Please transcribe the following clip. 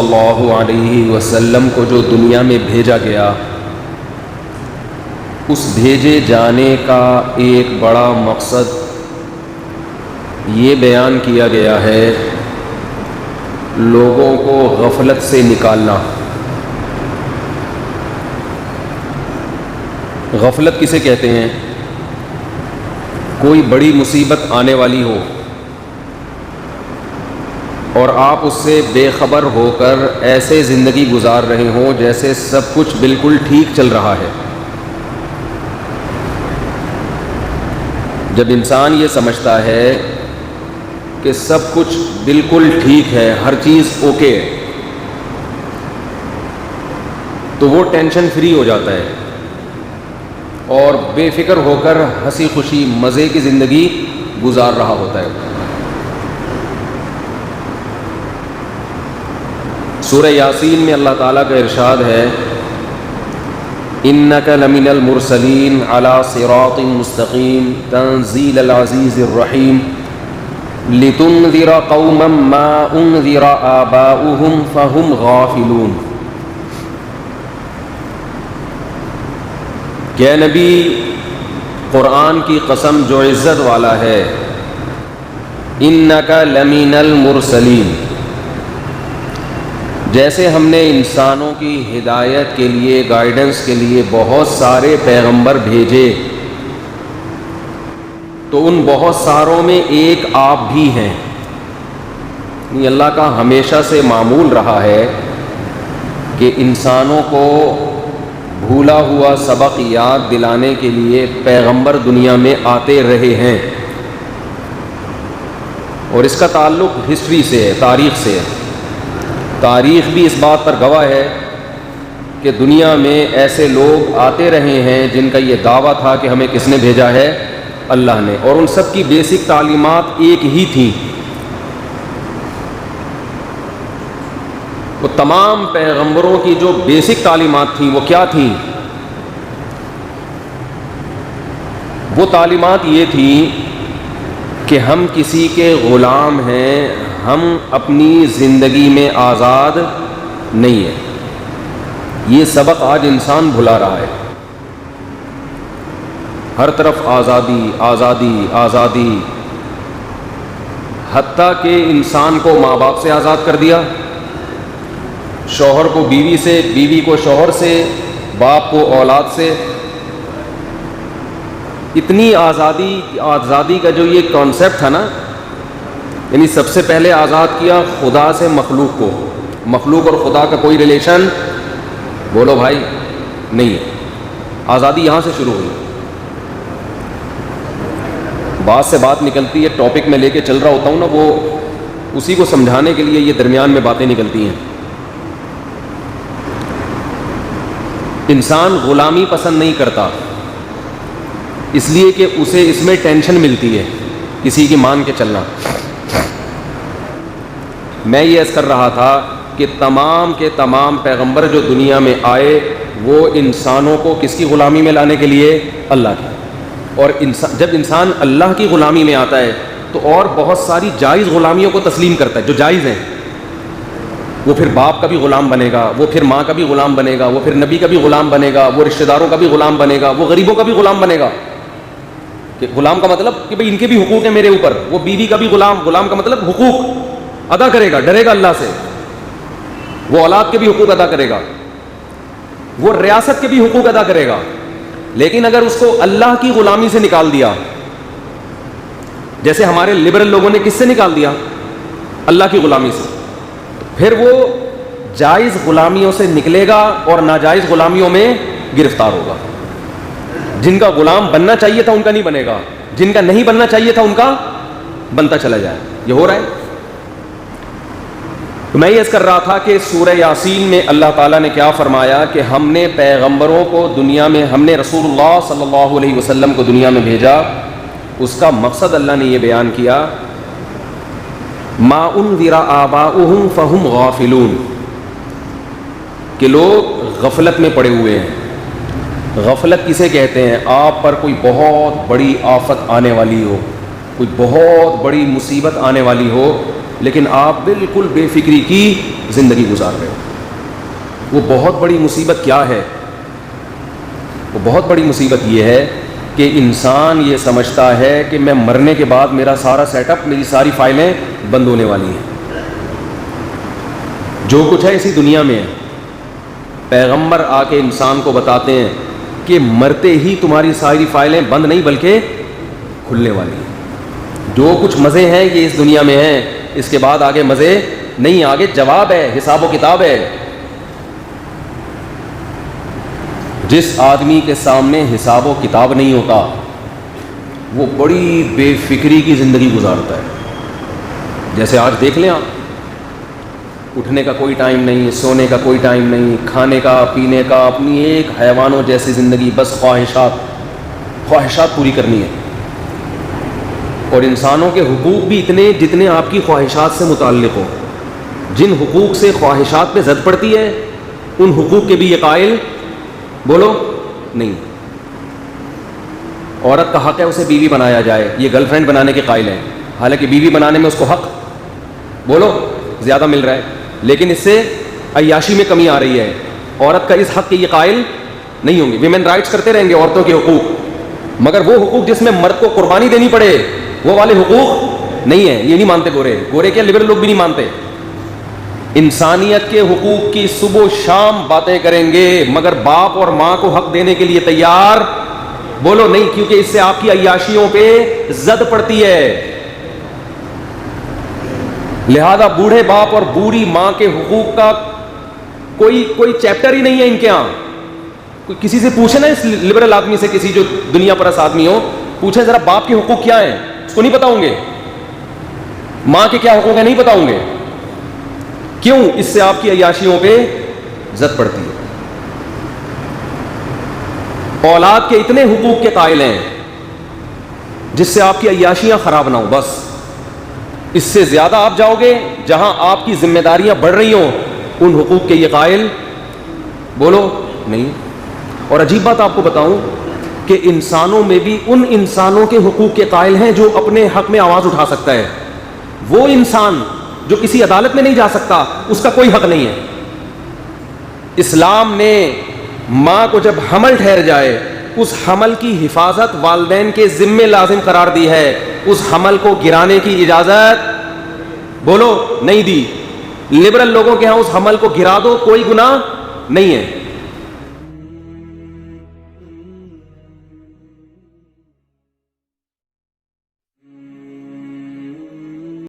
اللہ علیہ وسلم کو جو دنیا میں بھیجا گیا، اس بھیجے جانے کا ایک بڑا مقصد یہ بیان کیا گیا ہے لوگوں کو غفلت سے نکالنا۔ غفلت کسے کہتے ہیں؟ کوئی بڑی مصیبت آنے والی ہو اور آپ اس سے بے خبر ہو کر ایسے زندگی گزار رہے ہوں جیسے سب کچھ بالکل ٹھیک چل رہا ہے۔ جب انسان یہ سمجھتا ہے کہ سب کچھ بالکل ٹھیک ہے، ہر چیز اوکے، تو وہ ٹینشن فری ہو جاتا ہے اور بے فکر ہو کر ہنسی خوشی مزے کی زندگی گزار رہا ہوتا ہے۔ سورہ یاسین میں اللہ تعالیٰ کا ارشاد ہے، انک لمن المرسلین علی صراط مستقیم تنزیل العزیز الرحیم لتنذر قوما ما انذر آباؤہم فہم غافلون۔ کہ اے نبی، قرآن کی قسم جو عزت والا ہے، انک لمن المرسلین، جیسے ہم نے انسانوں کی ہدایت کے لیے، گائیڈنس کے لیے بہت سارے پیغمبر بھیجے، تو ان بہت ساروں میں ایک آپ بھی ہیں۔ یہ اللہ کا ہمیشہ سے معمول رہا ہے کہ انسانوں کو بھولا ہوا سبق یاد دلانے کے لیے پیغمبر دنیا میں آتے رہے ہیں، اور اس کا تعلق ہسٹری سے ہے، تاریخ سے ہے۔ تاریخ بھی اس بات پر گواہ ہے کہ دنیا میں ایسے لوگ آتے رہے ہیں جن کا یہ دعویٰ تھا کہ ہمیں کس نے بھیجا ہے؟ اللہ نے، اور ان سب کی بیسک تعلیمات ایک ہی تھیں۔ وہ تمام پیغمبروں کی جو بیسک تعلیمات تھیں وہ کیا تھیں؟ وہ تعلیمات یہ تھیں کہ ہم کسی کے غلام ہیں، ہم اپنی زندگی میں آزاد نہیں ہیں۔ یہ سبق آج انسان بھلا رہا ہے، ہر طرف آزادی آزادی آزادی، حتیٰ کہ انسان کو ماں باپ سے آزاد کر دیا، شوہر کو بیوی سے، بیوی کو شوہر سے، باپ کو اولاد سے۔ اتنی آزادی کا جو یہ کانسیپٹ تھا نا، یعنی سب سے پہلے آزاد کیا خدا سے مخلوق کو۔ مخلوق اور خدا کا کوئی ریلیشن بولو بھائی نہیں ہے، آزادی یہاں سے شروع ہوئی۔ بات سے بات نکلتی ہے، ٹاپک میں لے کے چل رہا ہوتا ہوں نا، وہ اسی کو سمجھانے کے لیے یہ درمیان میں باتیں نکلتی ہیں۔ انسان غلامی پسند نہیں کرتا، اس لیے کہ اسے اس میں ٹینشن ملتی ہے کسی کی مان کے چلنا۔ میں یہ عرض کر رہا تھا کہ تمام کے تمام پیغمبر جو دنیا میں آئے وہ انسانوں کو کس کی غلامی میں لانے کے لیے؟ اللہ کی۔ اور جب انسان اللہ کی غلامی میں آتا ہے تو اور بہت ساری جائز غلامیوں کو تسلیم کرتا ہے جو جائز ہیں۔ وہ پھر باپ کا بھی غلام بنے گا، وہ پھر ماں کا بھی غلام بنے گا، وہ پھر نبی کا بھی غلام بنے گا، وہ رشتہ داروں کا بھی غلام بنے گا، وہ غریبوں کا بھی غلام بنے گا۔ کہ غلام کا مطلب کہ بھئی ان کے بھی حقوق ہیں میرے اوپر۔ وہ بیوی کا بھی غلام کا مطلب حقوق ادا کرے گا، ڈرے گا اللہ سے، وہ اولاد کے بھی حقوق ادا کرے گا، وہ ریاست کے بھی حقوق ادا کرے گا۔ لیکن اگر اس کو اللہ کی غلامی سے نکال دیا، جیسے ہمارے لبرل لوگوں نے کس سے نکال دیا؟ اللہ کی غلامی سے، پھر وہ جائز غلامیوں سے نکلے گا اور ناجائز غلامیوں میں گرفتار ہوگا۔ جن کا غلام بننا چاہیے تھا ان کا نہیں بنے گا، جن کا نہیں بننا چاہیے تھا ان کا بنتا چلا جائے۔ یہ ہو رہا ہے۔ تو میں یہ عرض کر رہا تھا کہ سورہ یاسین میں اللہ تعالیٰ نے کیا فرمایا کہ ہم نے پیغمبروں کو دنیا میں، ہم نے رسول اللہ صلی اللہ علیہ وسلم کو دنیا میں بھیجا، اس کا مقصد اللہ نے یہ بیان کیا، ما انذر آباؤہم فہم غافلون، کہ لوگ غفلت میں پڑے ہوئے ہیں۔ غفلت کسے کہتے ہیں؟ آپ پر کوئی بہت بڑی آفت آنے والی ہو، کوئی بہت بڑی مصیبت آنے والی ہو، لیکن آپ بالکل بے فکری کی زندگی گزار رہے ہو. وہ بہت بڑی مصیبت کیا ہے؟ وہ بہت بڑی مصیبت یہ ہے کہ انسان یہ سمجھتا ہے کہ میں مرنے کے بعد میرا سارا سیٹ اپ، میری ساری فائلیں بند ہونے والی ہیں. جو کچھ ہے اسی دنیا میں ہے. پیغمبر آ کے انسان کو بتاتے ہیں کہ مرتے ہی تمہاری ساری فائلیں بند نہیں بلکہ کھلنے والی ہیں. جو کچھ مزے ہیں یہ اس دنیا میں ہیں، اس کے بعد آگے مزے نہیں، آگے جواب ہے، حساب و کتاب ہے. جس آدمی کے سامنے حساب و کتاب نہیں ہوتا وہ بڑی بے فکری کی زندگی گزارتا ہے. جیسے آج دیکھ لیں آپ، اٹھنے کا کوئی ٹائم نہیں، سونے کا کوئی ٹائم نہیں، کھانے کا پینے کا، اپنی ایک حیوانوں جیسی زندگی، بس خواہشات پوری کرنی ہے. اور انسانوں کے حقوق بھی اتنے جتنے آپ کی خواہشات سے متعلق ہو. جن حقوق سے خواہشات پہ زد پڑتی ہے ان حقوق کے بھی یہ قائل بولو نہیں. عورت کا حق ہے اسے بیوی بنایا جائے، یہ گرل فرینڈ بنانے کے قائل ہیں، حالانکہ بیوی بنانے میں اس کو حق بولو زیادہ مل رہا ہے، لیکن اس سے عیاشی میں کمی آ رہی ہے. عورت کا اس حق کے یہ قائل نہیں ہوں گے. ویمن رائٹس کرتے رہیں گے عورتوں کے حقوق، مگر وہ حقوق جس میں مرد کو قربانی دینی پڑے وہ والے حقوق نہیں ہیں. یہ نہیں مانتے گورے کیا لبرل لوگ بھی نہیں مانتے. انسانیت کے حقوق کی صبح و شام باتیں کریں گے مگر باپ اور ماں کو حق دینے کے لیے تیار بولو نہیں، کیونکہ اس سے آپ کی عیاشیوں پہ زد پڑتی ہے. لہذا بوڑھے باپ اور بوڑھی ماں کے حقوق کا کوئی چیپٹر ہی نہیں ہے ان کے ہاں. کسی سے پوچھے نا، اس لبرل آدمی سے، کسی جو دنیا پرست آدمی ہو، پوچھیں ذرا باپ کے حقوق کیا ہیں، اس کو نہیں پتا ہوں گے. ماں کے کیا حقوق ہیں نہیں پتا ہوں گے. کیوں؟ اس سے آپ کی عیاشیوں پہ زد پڑتی ہے. اولاد کے اتنے حقوق کے قائل ہیں جس سے آپ کی عیاشیاں خراب نہ ہو. بس اس سے زیادہ آپ جاؤ گے جہاں آپ کی ذمہ داریاں بڑھ رہی ہوں، ان حقوق کے یہ قائل بولو نہیں. اور عجیب بات آپ کو بتاؤں کہ انسانوں میں بھی ان انسانوں کے حقوق کے قائل ہیں جو اپنے حق میں آواز اٹھا سکتا ہے. وہ انسان جو کسی عدالت میں نہیں جا سکتا اس کا کوئی حق نہیں ہے. اسلام نے ماں کو جب حمل ٹھہر جائے اس حمل کی حفاظت والدین کے ذمے لازم قرار دی ہے. اس حمل کو گرانے کی اجازت بولو نہیں دی. لبرل لوگوں کے ہاں اس حمل کو گرا دو کوئی گناہ نہیں ہے.